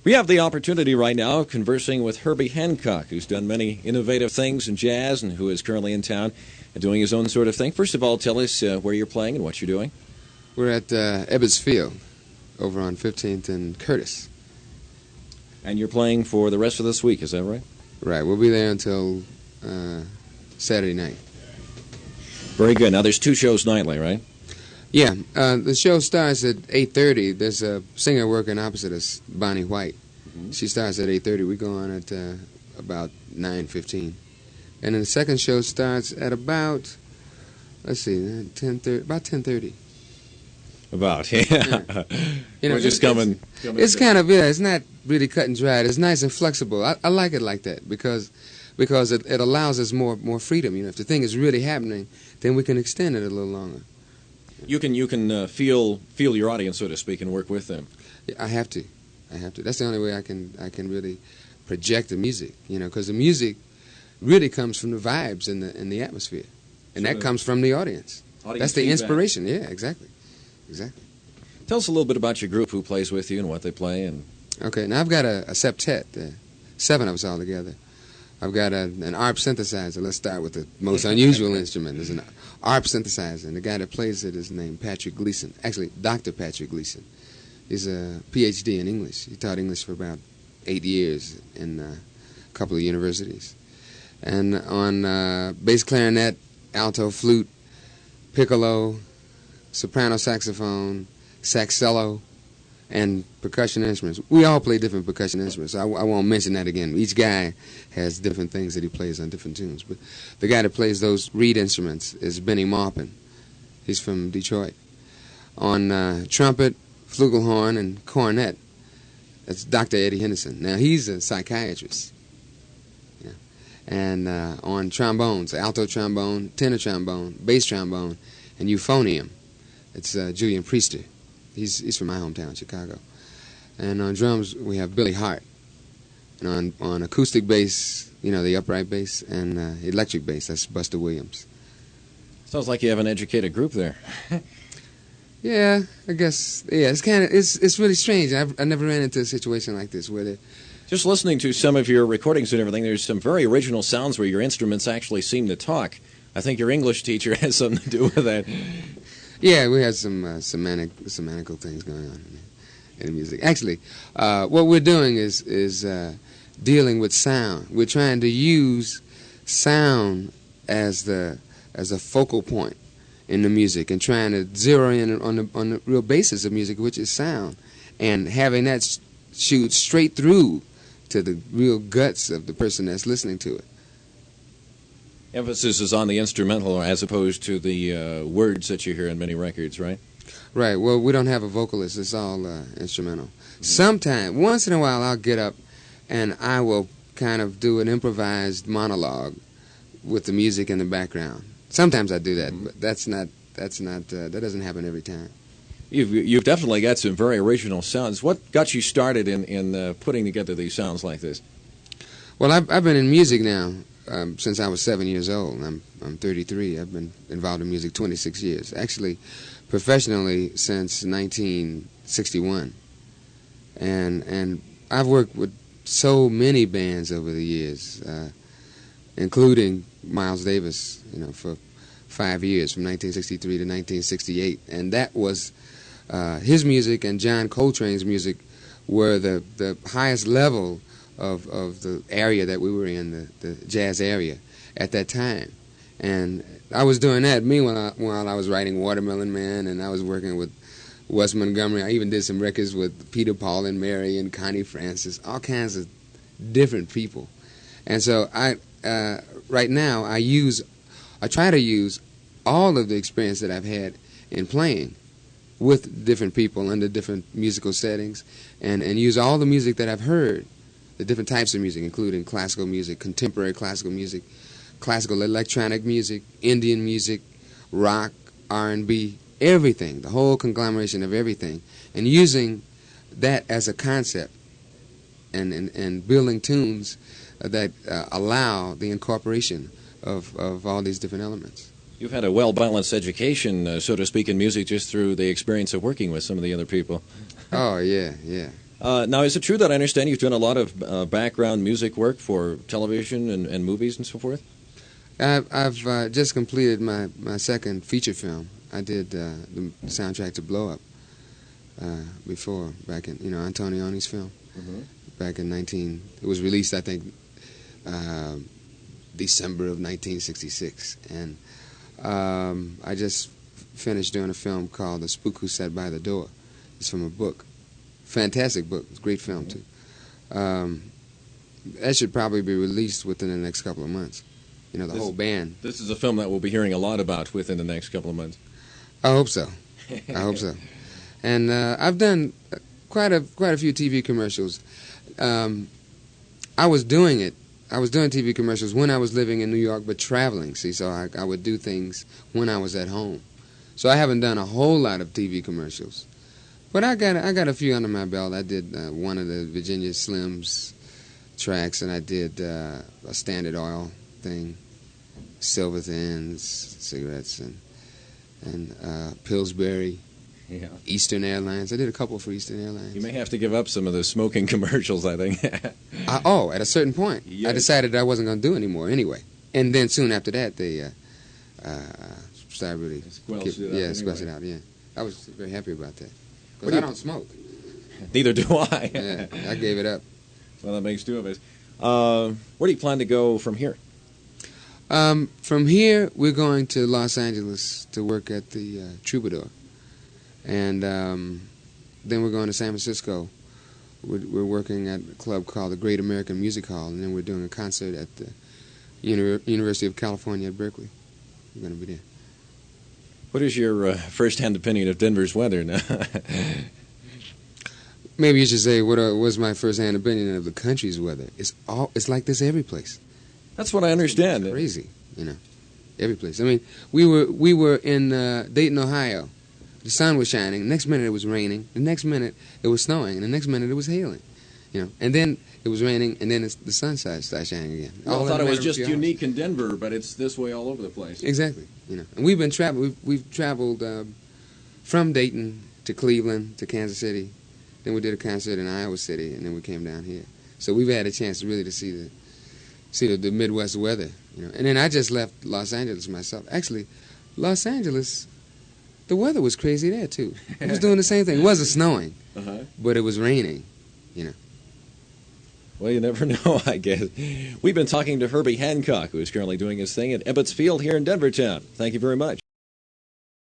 We have the opportunity right now of conversing with Herbie Hancock, who's done many innovative things in jazz and who is currently in town and doing his own sort of thing. First of all, tell us where you're playing and what you're doing. We're at Ebbets Field over on 15th and Curtis. And you're playing for the rest of this week, is that right? Right. We'll be there until Saturday night. Very good. Now, there's 2 shows nightly, right? Yeah. The show starts at 8:30. There's a singer working opposite us, Bonnie White. Mm-hmm. She starts at 8:30. We go on at about 9:15. And then the second show starts at about, let's see, 10:30, about 10:30. About, yeah. You know, we're just coming. It's kind of, yeah, it's not really cut and dried. It's nice and flexible. I like it like that because it allows us more freedom. You know, if the thing is really happening, then we can extend it a little longer. You can feel your audience, so to speak, and work with them. Yeah, I have to. That's the only way I can really project the music. You know, because the music really comes from the vibes and the atmosphere, and so that comes from the audience. That's the inspiration. Yeah, exactly. Tell us a little bit about your group, who plays with you and what they play. And okay, now I've got a septet, 7 of us all together. I've got an ARP synthesizer. Let's start with the most unusual instrument. There's an ARP synthesizer, and the guy that plays it is named Patrick Gleason. Actually, Dr. Patrick Gleason. He's a Ph.D. in English. He taught English for about 8 years in a couple of universities. And on bass clarinet, alto flute, piccolo, soprano saxophone, saxello, and percussion instruments. We all play different percussion instruments, so I won't mention that again. Each guy has different things that he plays on different tunes. But the guy that plays those reed instruments is Benny Maupin. He's from Detroit. On trumpet, flugelhorn, and cornet, that's Dr. Eddie Henderson. Now, he's a psychiatrist. Yeah. And on trombones, alto trombone, tenor trombone, bass trombone, and euphonium, it's Julian Priester. He's from my hometown, Chicago. And on drums, we have Billy Hart. And on acoustic bass, you know, the upright bass, and electric bass, that's Buster Williams. Sounds like you have an educated group there. Yeah, I guess. Yeah, it's really strange. I never ran into a situation like this where just listening to some of your recordings and everything, there's some very original sounds where your instruments actually seem to talk. I think your English teacher has something to do with that. Yeah, we had some semantical things going on in the music. Actually, what we're doing is dealing with sound. We're trying to use sound as a focal point in the music and trying to zero in on the real basis of music, which is sound, and having that shoot straight through to the real guts of the person that's listening to it. Emphasis is on the instrumental as opposed to the words that you hear in many records, right? Right. Well, we don't have a vocalist. It's all instrumental. Sometime, once in a while, I'll get up and I will kind of do an improvised monologue with the music in the background. Sometimes I do that, but that doesn't happen every time. You've definitely got some very original sounds. What got you started in putting together these sounds like this? Well, I've been in music now since I was 7 years old. I'm 33. I've been involved in music 26 years. Actually, professionally since 1961. And I've worked with so many bands over the years, including Miles Davis, for 5 years, from 1963 to 1968. And that was his music and John Coltrane's music were the highest level of the area that we were in, the jazz area at that time. And I was doing that. Meanwhile, I was writing Watermelon Man, and I was working with Wes Montgomery. I even did some records with Peter, Paul, and Mary, and Connie Francis, all kinds of different people. And so right now, I try to use all of the experience that I've had in playing with different people under different musical settings, and use all the music that I've heard, the different types of music, including classical music, contemporary classical music, classical electronic music, Indian music, rock, R&B, everything, the whole conglomeration of everything, and using that as a concept and building tunes that allow the incorporation of all these different elements. You've had a well-balanced education, so to speak, in music just through the experience of working with some of the other people. Oh, yeah. Now, is it true that I understand you've done a lot of background music work for television and movies and so forth? I've just completed my second feature film. I did the soundtrack to Blow Up before, back in Antonioni's film. Mm-hmm. Back in it was released, I think, December of 1966, and I just finished doing a film called The Spook Who Sat by the Door. It's from a book, fantastic book. It's a great film too. That should probably be released within the next couple of months. The whole band. This is a film that we'll be hearing a lot about within the next couple of months. I hope so. I hope so. And I've done quite a few TV commercials. I was doing TV commercials when I was living in New York, but traveling. See, so I would do things when I was at home. So I haven't done a whole lot of TV commercials, but I got a few under my belt. I did one of the Virginia Slims tracks, and I did a Standard Oil thing, Silver Thins cigarettes, and Pillsbury. Yeah. Eastern Airlines. I did a couple for Eastern Airlines. You may have to give up some of those smoking commercials, I think. At a certain point, Yes. I decided I wasn't going to do anymore anyway. And then soon after that, they started really Squelched it out. Yeah, I was very happy about that What because do I you- don't smoke. Neither do I. Yeah, I gave it up. Well, that makes two of us. Where do you plan to go from here? From here, we're going to Los Angeles to work at the Troubadour. And then we're going to San Francisco. We're working at a club called the Great American Music Hall, and then we're doing a concert at the University of California at Berkeley. We're going to be there. What is your first-hand opinion of Denver's weather now? Maybe you should say what was my first-hand opinion of the country's weather. It's like this every place. That's what I understand. It's crazy, every place. I mean, we were in Dayton, Ohio. The sun was shining. The next minute it was raining. The next minute it was snowing. And the next minute it was hailing. And then it was raining. And then the sun started shining again. Well, I thought it was just unique in Denver, but it's this way all over the place. Exactly. And we've been We've traveled from Dayton to Cleveland to Kansas City. Then we did a concert in Iowa City, and then we came down here. So we've had a chance really to see the Midwest weather. And then I just left Los Angeles myself. Actually, Los Angeles. The weather was crazy there, too. It was doing the same thing. It wasn't snowing, but it was raining, Well, you never know, I guess. We've been talking to Herbie Hancock, who is currently doing his thing at Ebbets Field here in Denvertown. Thank you very much.